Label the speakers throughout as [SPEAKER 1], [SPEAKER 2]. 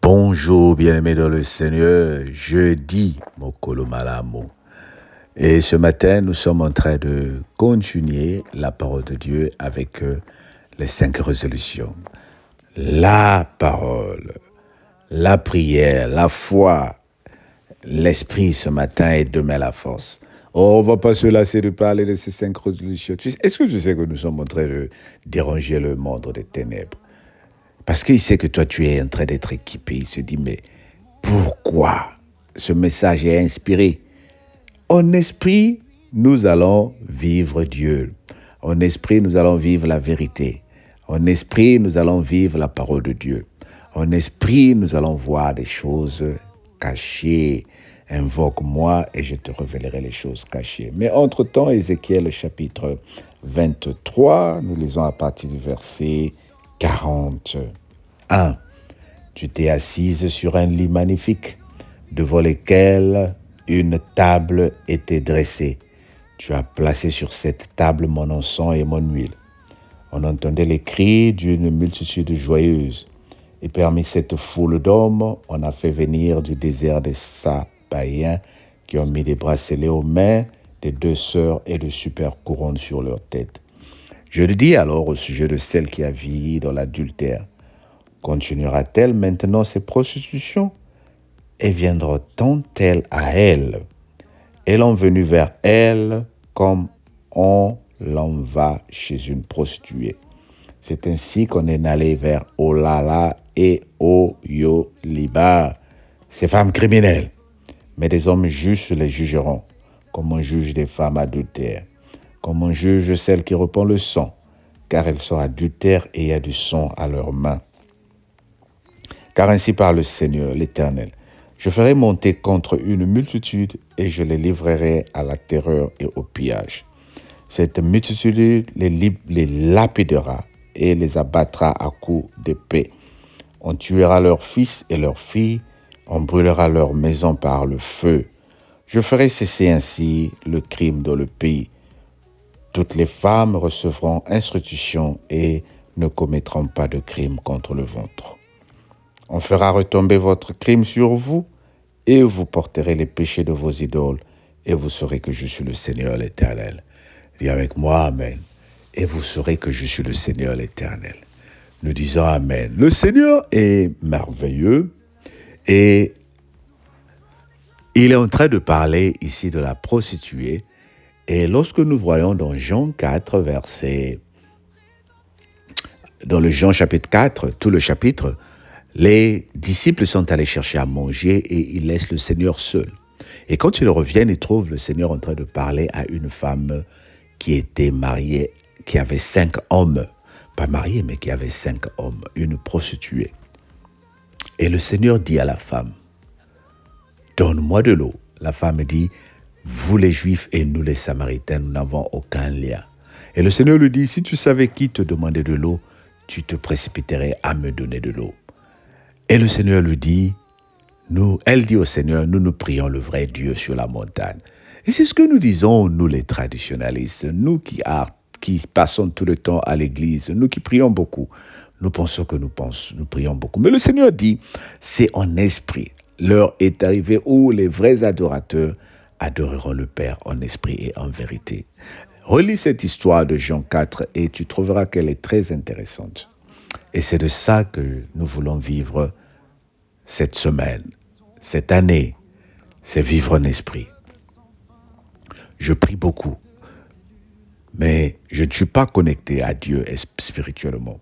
[SPEAKER 1] Bonjour, bien-aimés dans le Seigneur. Jeudi, Mokolo Malamo. Et ce matin, nous sommes en train de continuer la parole de Dieu avec les 5 résolutions. La parole, la prière, la foi, l'esprit ce matin et demain la force. Oh, on ne va pas se lasser de parler de ces 5 résolutions. Est-ce que tu sais que nous sommes en train de déranger le monde des ténèbres? Parce qu'il sait que toi, tu es en train d'être équipé. Il se dit, mais pourquoi ce message est inspiré? En esprit, nous allons vivre Dieu. En esprit, nous allons vivre la vérité. En esprit, nous allons vivre la parole de Dieu. En esprit, nous allons voir des choses cachées. Invoque-moi et je te révélerai les choses cachées. Mais entre-temps, Ézéchiel chapitre 23, nous lisons à partir du verset 41. Tu t'es assise sur un lit magnifique, devant lequel une table était dressée. Tu as placé sur cette table mon encens et mon huile. On entendait les cris d'une multitude joyeuse. Et parmi cette foule d'hommes, on a fait venir du désert des Sabaïens qui ont mis des bracelets aux mains, des 2 sœurs et de super couronnes sur leur tête. Je le dis alors au sujet de celle qui a vieilli dans l'adultère. Continuera-t-elle maintenant ses prostitutions et viendra-t-elle à elle? Elles ont venu vers elle comme on l'en va chez une prostituée. C'est ainsi qu'on est allé vers Olala et Oyoliba, ces femmes criminelles. Mais des hommes justes les jugeront, comme on juge des femmes adultères, comme on juge celles qui répandent le sang, car elles sont adultères et il y a du sang à leurs mains. Car ainsi parle le Seigneur, l'Éternel. Je ferai monter contre une multitude et je les livrerai à la terreur et au pillage. Cette multitude les lapidera et les abattra à coups d'épée. On tuera leurs fils et leurs filles, on brûlera leurs maisons par le feu. Je ferai cesser ainsi le crime dans le pays. Toutes les femmes recevront instruction et ne commettront pas de crime contre le ventre. On fera retomber votre crime sur vous et vous porterez les péchés de vos idoles et vous saurez que je suis le Seigneur l'Éternel. Dis avec moi, Amen. Et vous saurez que je suis le Seigneur l'Éternel. Nous disons Amen. Le Seigneur est merveilleux et il est en train de parler ici de la prostituée. Et lorsque nous voyons dans Jean 4, dans le Jean chapitre 4, tout le chapitre, les disciples sont allés chercher à manger et ils laissent le Seigneur seul. Et quand ils reviennent, ils trouvent le Seigneur en train de parler à une femme qui était mariée, qui avait 5 hommes. Pas mariée, mais qui avait 5 hommes, une prostituée. Et le Seigneur dit à la femme, « Donne-moi de l'eau. » La femme dit, « Vous les Juifs et nous les Samaritains, nous n'avons aucun lien. » Et le Seigneur lui dit, « Si tu savais qui te demandait de l'eau, tu te précipiterais à me donner de l'eau. » Et le Seigneur lui dit, elle dit au Seigneur, nous prions le vrai Dieu sur la montagne. Et c'est ce que nous disons, nous les traditionnalistes, nous qui passons tout le temps à l'église, nous qui prions beaucoup. Nous pensons que nous prions beaucoup. Mais le Seigneur dit, c'est en esprit. L'heure est arrivée où les vrais adorateurs adoreront le Père en esprit et en vérité. Relis cette histoire de Jean 4 et tu trouveras qu'elle est très intéressante. Et c'est de ça que nous voulons vivre cette semaine, cette année, c'est vivre en esprit. Je prie beaucoup, mais je ne suis pas connecté à Dieu spirituellement.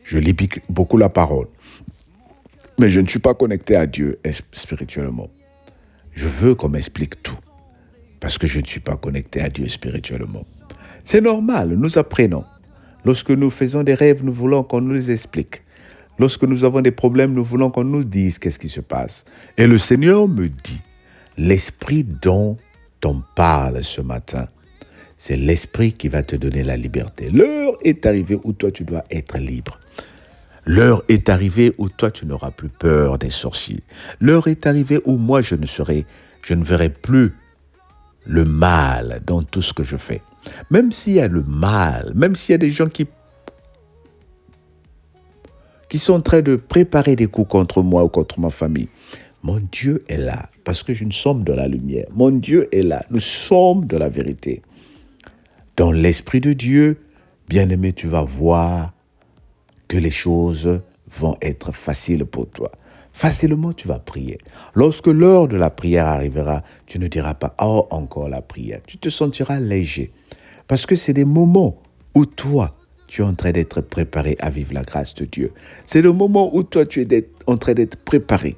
[SPEAKER 1] Je lis beaucoup la parole, mais je ne suis pas connecté à Dieu spirituellement. Je veux qu'on m'explique tout, parce que je ne suis pas connecté à Dieu spirituellement. C'est normal, nous apprenons. Lorsque nous faisons des rêves, nous voulons qu'on nous les explique. Lorsque nous avons des problèmes, nous voulons qu'on nous dise qu'est-ce qui se passe. Et le Seigneur me dit, l'esprit dont on parle ce matin, c'est l'esprit qui va te donner la liberté. L'heure est arrivée où toi, tu dois être libre. L'heure est arrivée où toi, tu n'auras plus peur des sorciers. L'heure est arrivée où moi, je ne verrai plus le mal dans tout ce que je fais. Même s'il y a le mal, même s'il y a des gens qui qui sont en train de préparer des coups contre moi ou contre ma famille. Mon Dieu est là, parce que nous sommes de la lumière. Mon Dieu est là, nous sommes de la vérité. Dans l'Esprit de Dieu, bien-aimé, tu vas voir que les choses vont être faciles pour toi. Facilement, tu vas prier. Lorsque l'heure de la prière arrivera, tu ne diras pas « Oh, encore la prière ». Tu te sentiras léger. Parce que c'est des moments où toi, tu es en train d'être préparé à vivre la grâce de Dieu. C'est le moment où toi, tu es en train d'être préparé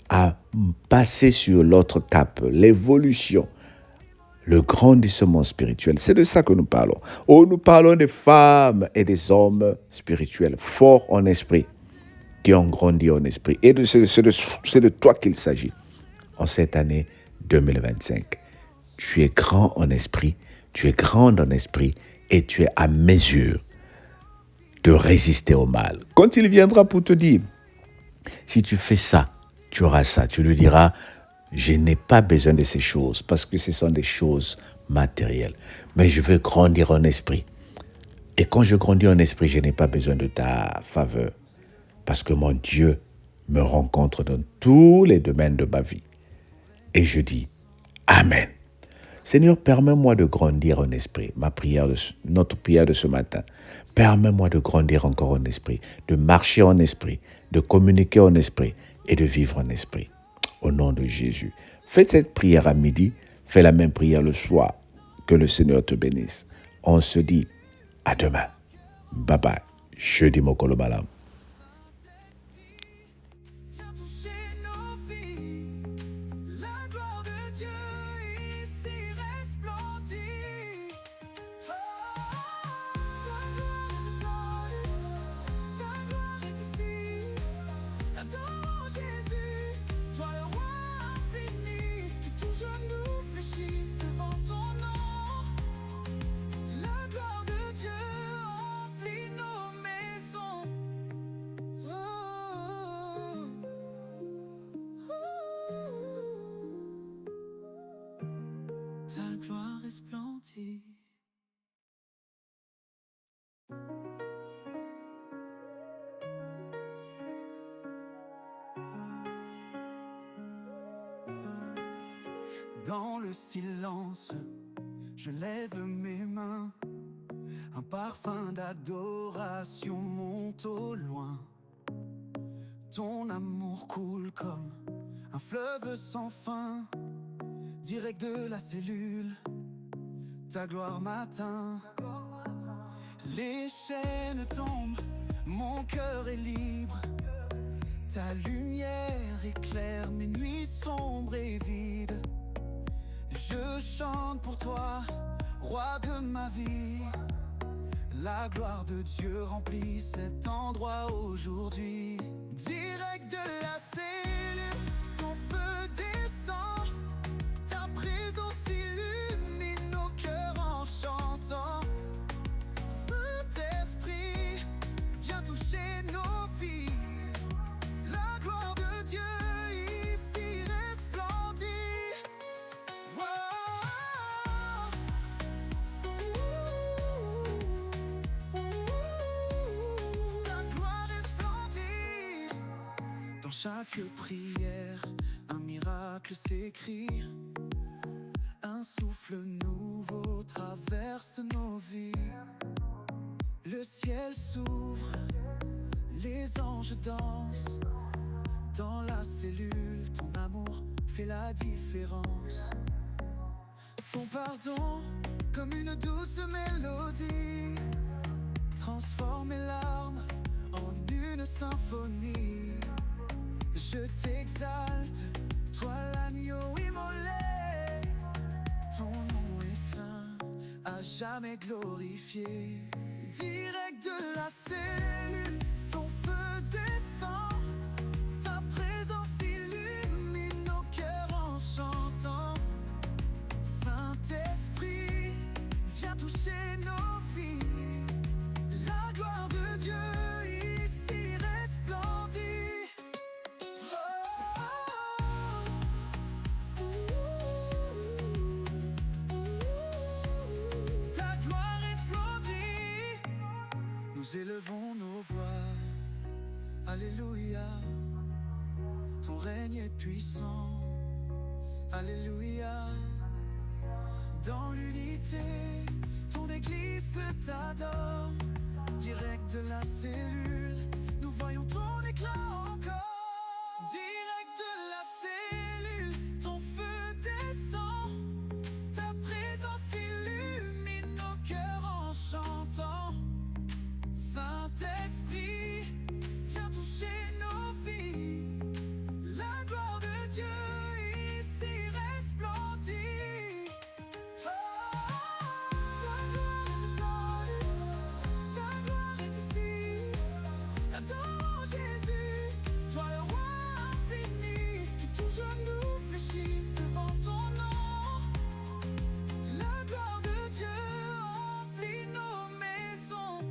[SPEAKER 1] à passer sur l'autre cap, l'évolution, le grandissement spirituel. C'est de ça que nous parlons. Oh, nous parlons des femmes et des hommes spirituels, forts en esprit, qui ont grandi en esprit. Et c'est de toi qu'il s'agit en cette année 2025. Tu es grand en esprit, tu es grande en esprit et tu es à mesure de résister au mal. Quand il viendra pour te dire, si tu fais ça, tu auras ça, tu lui diras, je n'ai pas besoin de ces choses parce que ce sont des choses matérielles. Mais je veux grandir en esprit. Et quand je grandis en esprit, je n'ai pas besoin de ta faveur. Parce que mon Dieu me rencontre dans tous les domaines de ma vie. Et je dis, Amen. Seigneur, permets-moi de grandir en esprit. Notre prière de ce matin. Permets-moi de grandir encore en esprit, de marcher en esprit, de communiquer en esprit et de vivre en esprit. Au nom de Jésus. Fais cette prière à midi, fais la même prière le soir. Que le Seigneur te bénisse. On se dit à demain. Bye bye. Jeudi Mokolo Malam.
[SPEAKER 2] Ta gloire resplendit. Dans le silence, je lève mes mains. Un parfum d'adoration monte au loin. Ton amour coule comme un fleuve sans fin. Direct de la cellule, ta gloire m'atteint. Les chaînes tombent, mon cœur est libre. Ta lumière éclaire mes nuits sombres et vides. Je chante pour toi, roi de ma vie. La gloire de Dieu remplit cet endroit aujourd'hui. Direct de la cellule, ton feu descend. Ta présence illumine nos cœurs en chantant. Saint-Esprit, viens toucher nos vies. La gloire de Dieu ici resplendit. Ta gloire resplendit. Dans chaque prière, un miracle s'écrit. Un souffle nouveau traverse nos vies. Le ciel s'ouvre, les anges dansent. Dans la cellule, ton amour fait la différence. Ton pardon, comme une douce mélodie, transforme mes larmes en une symphonie. Je t'exalte, toi l'agneau immolé. Ton nom est saint, à jamais glorifié. Direct de la cellule, ton feu descend. Ta présence illumine nos cœurs en chantant. Saint-Esprit, viens toucher nos vies. La gloire de Dieu ici resplendit. Ta gloire resplendit. Nous élevons nos voix. ton règne est puissant. Alléluia. Dans l'unité, ton église t'adore. Direct de la cellule, nous voyons ton éclat encore. Direct de la cellule, ton feu descend. Ta présence illumine nos cœurs en chantant. Saint-Esprit, viens toucher nos vies. La gloire de Dieu ici resplendit. Ta gloire est ici. T'adorons Jésus, toi le roi infini. Que tout genou fléchisse devant ton nom. La gloire de Dieu remplit nos maisons.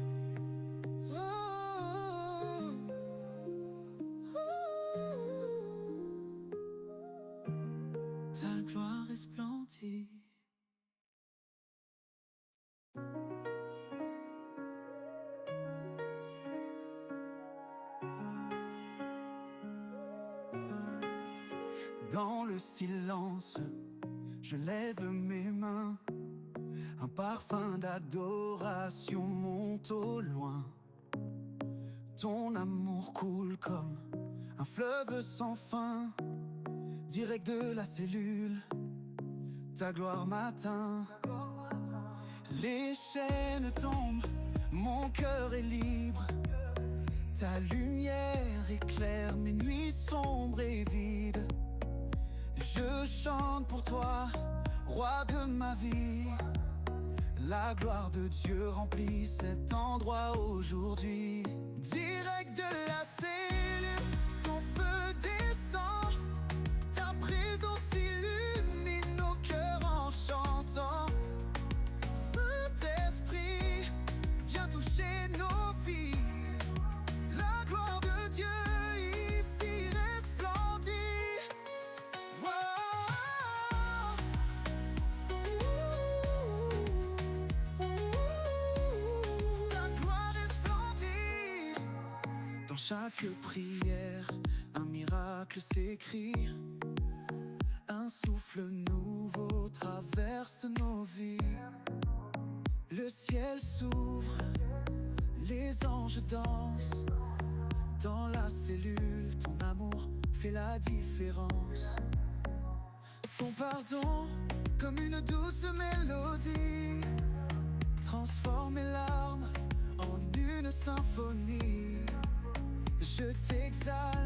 [SPEAKER 2] Ta gloire resplendit. Dans le silence, je lève mes mains. Un parfum d'adoration monte au loin. Ton amour coule comme un fleuve sans fin. Direct de la cellule, ta gloire m'atteint. Les chaînes tombent, mon cœur est libre. Ta lumière éclaire mes nuits sombres et vides. Je chante pour toi, roi de ma vie. La gloire de Dieu remplit cet endroit aujourd'hui. Direct de la cellule, ton feu descend. Ta présence illumine nos cœurs en chantant. Saint-Esprit, viens toucher nos vies. La gloire de Dieu ici resplendit. Ta gloire resplendit. Dans chaque prière, un miracle s'écrit. Un souffle nouveau traverse nos vies. Le ciel s'ouvre, les anges dansent. Dans la cellule, ton amour fait la différence. Ton pardon, comme une douce mélodie, transforme mes larmes en une symphonie. Je t'exalte,